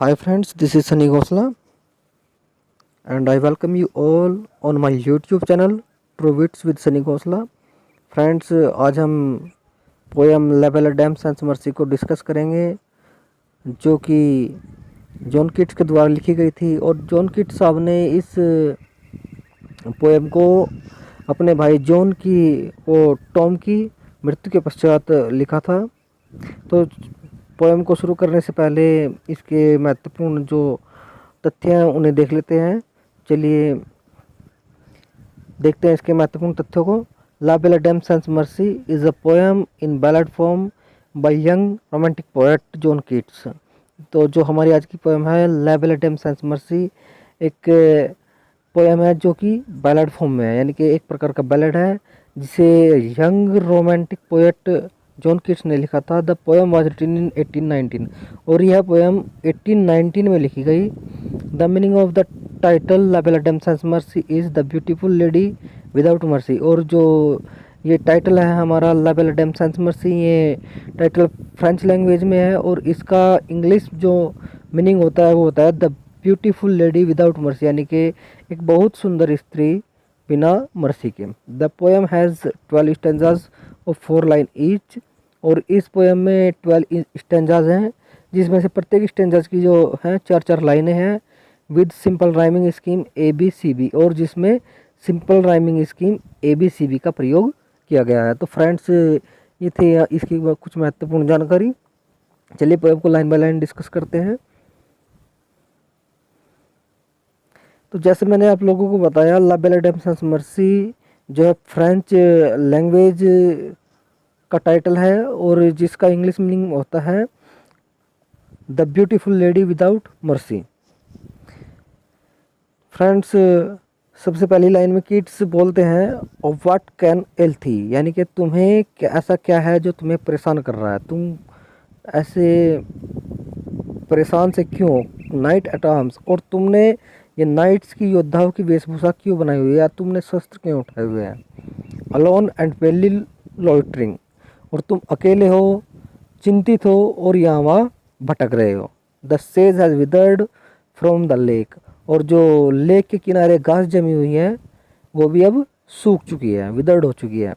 Hi friends, this is Sunny Ghosla and I welcome you all on my YouTube channel True Wits with Sunny Ghosla। Friends, आज हम poem level dam sense mercy को discuss करेंगे जो कि John Keats के द्वारा लिखी गई थी। और जॉन किट्स साहब ने इस पोएम को अपने भाई जॉन की और टॉम की मृत्यु के पश्चात लिखा था। तो पोएम को शुरू करने से पहले इसके महत्वपूर्ण जो तथ्य हैं उन्हें देख लेते हैं। चलिए देखते हैं इसके महत्वपूर्ण तथ्यों को। La Belle Dame sense Merci is a poem in ballad form by young romantic poet John Keats. तो जो हमारी आज की पोएम है La Belle Dame sense Merci एक पोएम है जो कि बैलेड फॉर्म में है, यानी कि एक प्रकार का बैलेड है जिसे young romantic poet John Keats ने लिखा था। The poem was written in 1819 और यह पोएम 1819 में लिखी गई। The meaning of the title La Belle Dame sense Merci is the beautiful lady without mercy. और जो ये टाइटल है हमारा La Belle Dame sense Merci, ये टाइटल फ्रेंच लैंग्वेज में है और इसका इंग्लिश जो मीनिंग होता है वो होता है the beautiful lady without mercy, यानी कि एक बहुत सुंदर स्त्री बिना मर्सी के। The poem has 12 stanzas of 4 line each. और इस पोएम में 12 स्टेंजाज हैं जिसमें से प्रत्येक स्टेंजाज की जो है 4-4 लाइनें हैं with simple rhyming scheme ABCB, और जिसमें सिंपल राइमिंग स्कीम ABCB का प्रयोग किया गया है। तो फ्रेंड्स, ये थे इसकी कुछ महत्वपूर्ण जानकारी। चलिए पोएम को लाइन बाय लाइन डिस्कस करते हैं। तो जैसे मैंने आप लोगों को बताया ला बेला डैम सेंस मर्सी जो है फ्रेंच लैंग्वेज का टाइटल है और जिसका इंग्लिश मीनिंग होता है the beautiful lady without mercy. Friends, सबसे पहली लाइन में किड्स बोलते हैं व्हाट कैन एल थी, यानी कि तुम्हें ऐसा क्या है जो तुम्हें परेशान कर रहा है, तुम ऐसे परेशान से क्यों। नाइट एट आर्म्स, और तुमने ये नाइट्स की योद्धाओं की वेशभूषा क्यों बनाई हुई है या तुमने शस्त्र क्यों उठाए हुए हैं। अलोन एंड वेली लॉइटरिंग, और तुम अकेले हो, चिंतित हो और यहाँ वहाँ भटक रहे हो। The sage has withered from the lake, और जो लेक के किनारे घास जमी हुई है वो भी अब सूख चुकी है, विदर्ड हो चुकी है।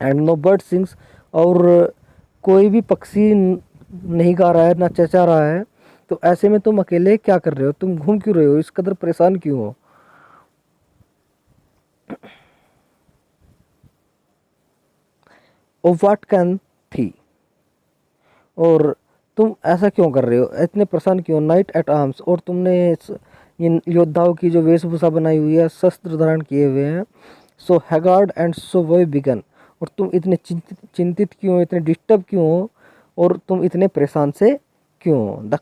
एंड नो बर्ड सिंग्स, और कोई भी पक्षी नहीं गा रहा है ना चचा रहा है। तो ऐसे में तुम अकेले क्या कर रहे हो, तुम घूम क्यों रहे हो, इस कदर परेशान क्यों हो। ओ व्हाट कैन थी, और तुम ऐसा क्यों कर रहे हो, इतने परेशान क्यों। नाइट एट आर्म्स, और तुमने इन योद्धाओं की जो वेशभूषा बनाई हुई है, शस्त्र धारण किए हुए हैं। सो हैगार्ड एंड सो वॉय बिगन, और तुम इतने चिंतित क्यों, इतने डिस्टर्ब क्यों हो और तुम इतने परेशान से क्यों हो। The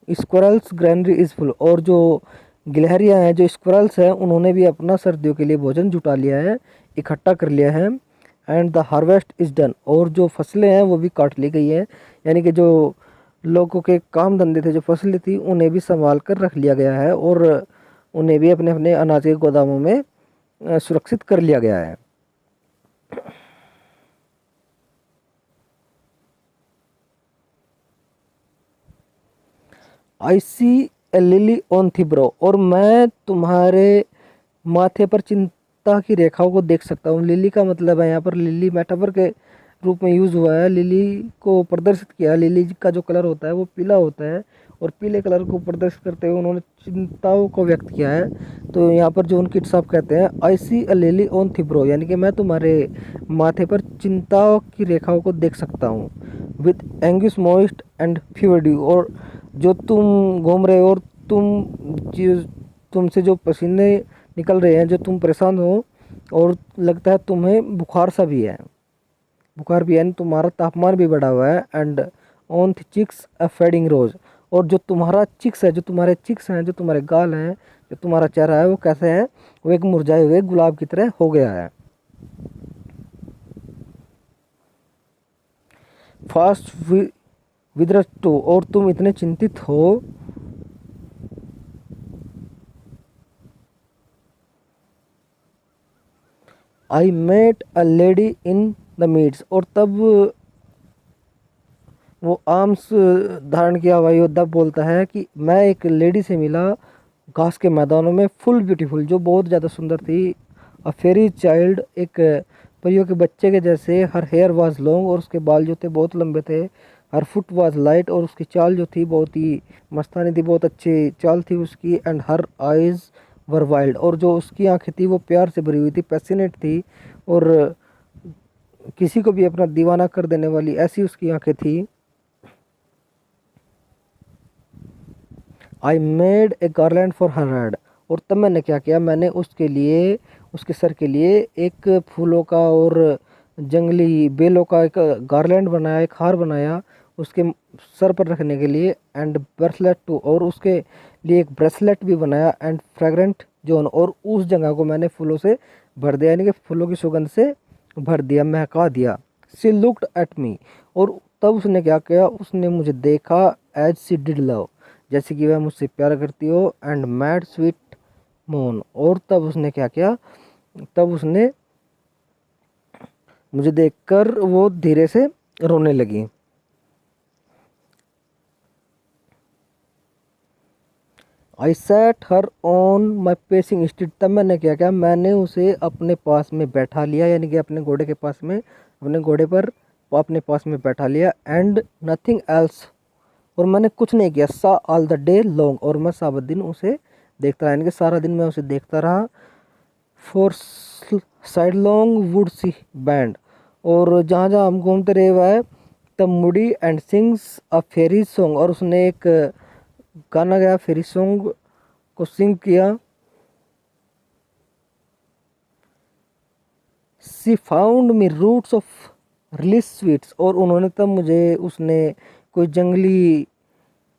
squirrels granary is full, और जो गिलहरियाँ हैं, जो स्क्वायरल्स हैं, उन्होंने भी अपना सर्दियों के लिए भोजन जुटा लिया है, इकट्ठा कर लिया है। And the harvest is done, और जो फसलें हैं वो भी काट ली गई हैं, यानी कि जो लोगों के काम धंधे थे, जो फसलें थी, उन्हें भी संभाल कर रख लिया गया है और उन्हें भी अपने अपने अनाज के गोदामों में सुरक्षित कर लिया गया है। आई सी ए लिली ऑन थिब्रो, और मैं तुम्हारे माथे पर चिंता की रेखाओं को देख सकता हूँ। लिली का मतलब है यहाँ पर, लिली मेटाफर के रूप में यूज़ हुआ है, लिली को प्रदर्शित किया है। लिली का जो कलर होता है वो पीला होता है और पीले कलर को प्रदर्शित करते हुए उन्होंने चिंताओं को व्यक्त किया है। तो यहाँ पर जो उनकी साहब कहते हैं आई सी अ लिली ऑन थिब्रो, यानी कि मैं तुम्हारे माथे पर चिंताओं की रेखाओं को देख सकता हूँ। With anguish moist and fever dew, और जो तुम घूम रहे हो और तुमसे जो पसीने निकल रहे हैं, जो तुम परेशान हो और लगता है तुम्हें बुखार सा भी है, बुखार भी है, तुम्हारा तापमान भी बढ़ा हुआ है। And on the cheeks a fading rose, और जो तुम्हारा चिक्स है, जो तुम्हारे चिक्स हैं, जो तुम्हारे गाल हैं, जो तुम्हारा चेहरा है वो कैसे है, वो एक मुरझाए हुए गुलाब की तरह हो गया है। फास्ट विद टू, और तुम इतने चिंतित हो। I met a lady in the meads, और तब वो आर्म्स धारण किया हुआ योद्धा बोलता है कि मैं एक लेडी से मिला घास के मैदानों में, फुल ब्यूटीफुल, जो बहुत ज़्यादा सुंदर थी। अ फेरी चाइल्ड, एक परियों के बच्चे के जैसे। हर हेयर वाज लॉन्ग, और उसके बाल जो थे बहुत लंबे थे। हर फुट वाज लाइट, और उसकी चाल जो थी बहुत ही मस्तानी थी, बहुत अच्छी चाल थी उसकी। And her eyes were wild, और जो उसकी आंखें थी वो प्यार से भरी हुई थी, पैसिनेट थी, और किसी को भी अपना दीवाना कर देने वाली ऐसी उसकी आंखें थी। I made a garland for her head, और तब मैंने क्या किया, मैंने उसके लिए, उसके सर के लिए एक फूलों का और जंगली बेलों का एक गार्लैंड बनाया, एक हार बनाया उसके सर पर रखने के लिए। एंड ब्रेसलेट टू, और उसके लिए एक ब्रेसलेट भी बनाया। एंड फ्रेग्रेंट जोन, और उस जगह को मैंने फूलों से भर दिया, यानी कि फूलों की सुगंध से भर दिया, महका दिया। शी लुक्ड एट मी, और तब उसने क्या किया, उसने मुझे देखा। एज सी डिड लव, जैसे कि वह मुझसे प्यार करती हो। एंड मैड स्वीट मोन, और तब उसने क्या किया, तब उसने मुझे देखकर वो धीरे से रोने लगी। I set her on my pacing street, तब मैंने क्या किया, मैंने उसे अपने पास में बैठा लिया, यानी कि अपने घोड़े के पास में, अपने घोड़े पर अपने पास में बैठा लिया। एंड नथिंग एल्स, और मैंने कुछ नहीं किया। सा ऑल द डे लॉन्ग, और मैं सारा दिन उसे देखता रहा, यानी कि सारा दिन मैं उसे देखता रहा। For sidelong would she bend, और जहाँ जहाँ हम घूमते रहे हुआ है तब मुड़ी। And sings a fairy song, और उसने एक गाना गाया, फेरी सॉन्ग को सिंग किया। She found me roots of relish sweets, और उन्होंने तब मुझे, उसने कोई जंगली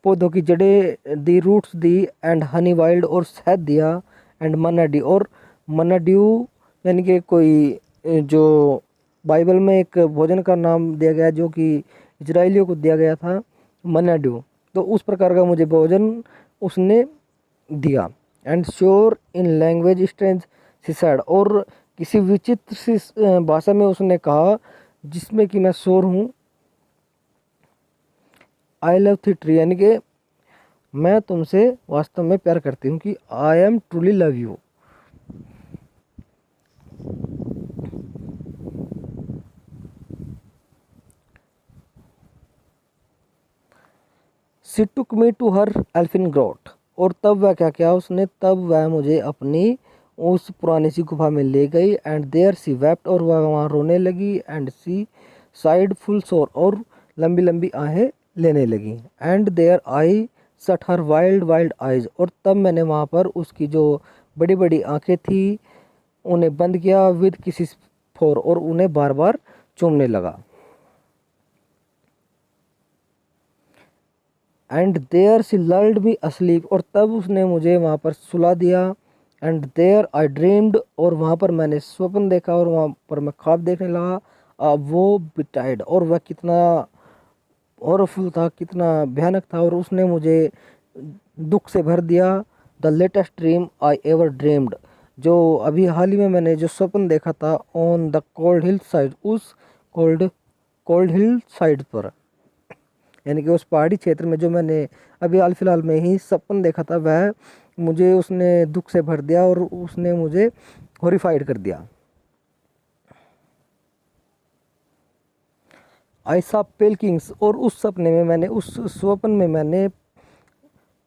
पौधों की जड़ें दी, रूट्स दी। एंड हनी वाइल्ड, और शहद दिया। एंड मन्ना डी, और मन्ना ड्यू, यानी कि कोई जो बाइबल में एक भोजन का नाम दिया गया जो कि इजराइलियों को दिया गया था, मन्ना ड्यू, तो उस प्रकार का मुझे भोजन उसने दिया। And sure in language strange she said, और किसी विचित्र सी भाषा में उसने कहा जिसमें कि मैं शोर हूँ। आई लव द ट्री, यानी कि मैं तुमसे वास्तव में प्यार करती हूँ, कि I am truly love you. She took me to her elfin grot, और तब वह क्या किया उसने, तब वह मुझे अपनी उस पुरानी सी गुफा में ले गई। एंड देयर सी वेप्ट, और वह वहाँ रोने लगी। एंड सी साइड फुल सोर, और लंबी लंबी आहें लेने लगी। एंड देयर आई सट हर वाइल्ड वाइल्ड आइज, और तब मैंने वहाँ पर उसकी जो बड़ी बड़ी आंखें थी उन्हें बंद किया विद किसी फोर, और उन्हें बार बार चूमने लगा। एंड देयर सी लल्ड मी असलीप, और तब उसने मुझे वहाँ पर सुला दिया। एंड देयर आई ड्रीम्ड, और वहाँ पर मैंने स्वप्न देखा, और वहाँ पर मैं ख्वाब देखने लगा। वो बिटाइड, और वह कितना हॉररफुल था, कितना भयानक था, और उसने मुझे दुख से भर दिया। The latest dream I ever dreamed, जो अभी हाल ही में मैंने जो स्वप्न देखा था, on the cold hill side, उस कोल्ड कोल्ड हिल साइड पर, यानी कि उस पहाड़ी क्षेत्र में जो मैंने अभी हाल फिलहाल में ही सपन देखा था, वह मुझे उसने दुख से भर दिया, और उसने मुझे हॉरिफाइड कर दिया। आई सा पेल किंग्स, और उस सपने में मैंने, उस स्वप्न में मैंने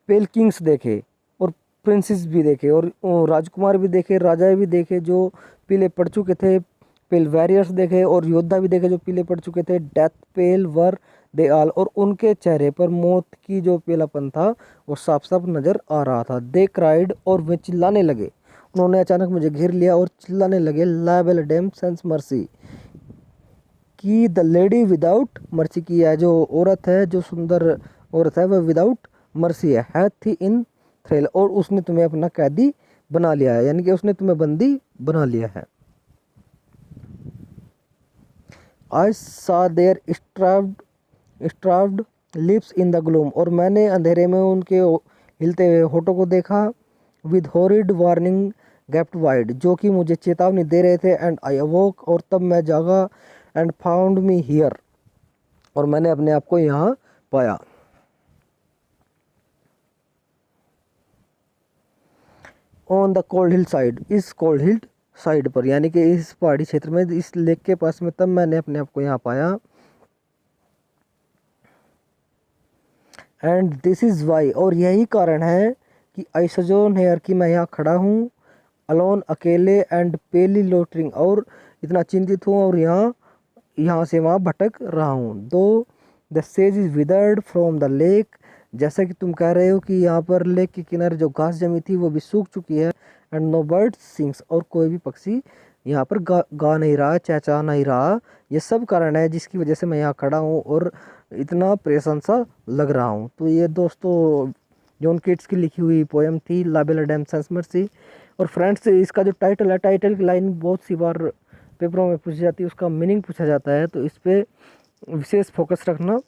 पेल किंग्स देखे, और प्रिंसेस भी देखे, और राजकुमार भी देखे, राजा भी देखे जो पीले पड़ चुके थे। पेल वॉरियर्स देखे, और योद्धा भी देखे जो पीले पड़ चुके थे। डेथ पेल वर दे आल, और उनके चेहरे पर मौत की जो पीलापन था वो साफ साफ नजर आ रहा था। दे क्राइड, और वे चिल्लाने लगे, उन्होंने अचानक मुझे घेर लिया और चिल्लाने लगे। ला बेल डेम सेंस मर्सी, कि द लेडी विदाउट मर्सी, की है जो औरत है, जो सुंदर औरत है, वह विदाउट मर्सी है थी इन थ्रिल, और उसने तुम्हें अपना कैदी बना लिया है, यानी कि उसने तुम्हें बंदी बना लिया है। I saw their starved lips in the gloom, और मैंने अंधेरे में उनके हिलते हुए होठों को देखा। With horrid warning gapped wide, जो कि मुझे चेतावनी दे रहे थे। एंड आई अवोक, और तब मैं जागा। एंड फाउंड मी हियर, और मैंने अपने आप को यहाँ पाया। On the cold hill side, इस कोल्ड हिल साइड पर, यानी कि इस पहाड़ी क्षेत्र में, इस लेक के पास में, तब मैंने अपने आप को यहाँ पाया। एंड दिस इज़ वाई, और यही कारण है कि आई सजोन हेयर कि मैं यहाँ खड़ा हूँ, अलोन अकेले, एंड पेली लोटरिंग, और इतना चिंतित हूँ, और यहाँ से वहाँ भटक रहा हूँ। दो the sage is withered from the lake, जैसा कि तुम कह रहे हो कि यहाँ पर लेक के किनारे जो घास जमी थी वो भी सूख चुकी है। एंड नो बर्ड सिंग्स, और कोई भी पक्षी यहाँ पर गा नहीं रहा, चहचहा नहीं रहा। ये सब कारण है जिसकी वजह से मैं यहाँ खड़ा हूँ और इतना परेशान सा लग रहा हूँ। तो ये दोस्तों जॉन कीट्स की लिखी हुई पोएम थी ला बेला डैम सैंस मर्सी। और फ्रेंड्स, इसका जो टाइटल है, टाइटल की लाइन बहुत सी बार पेपरों में पूछी जाती है, उसका मीनिंग पूछा जाता है, तो इस पर विशेष फोकस रखना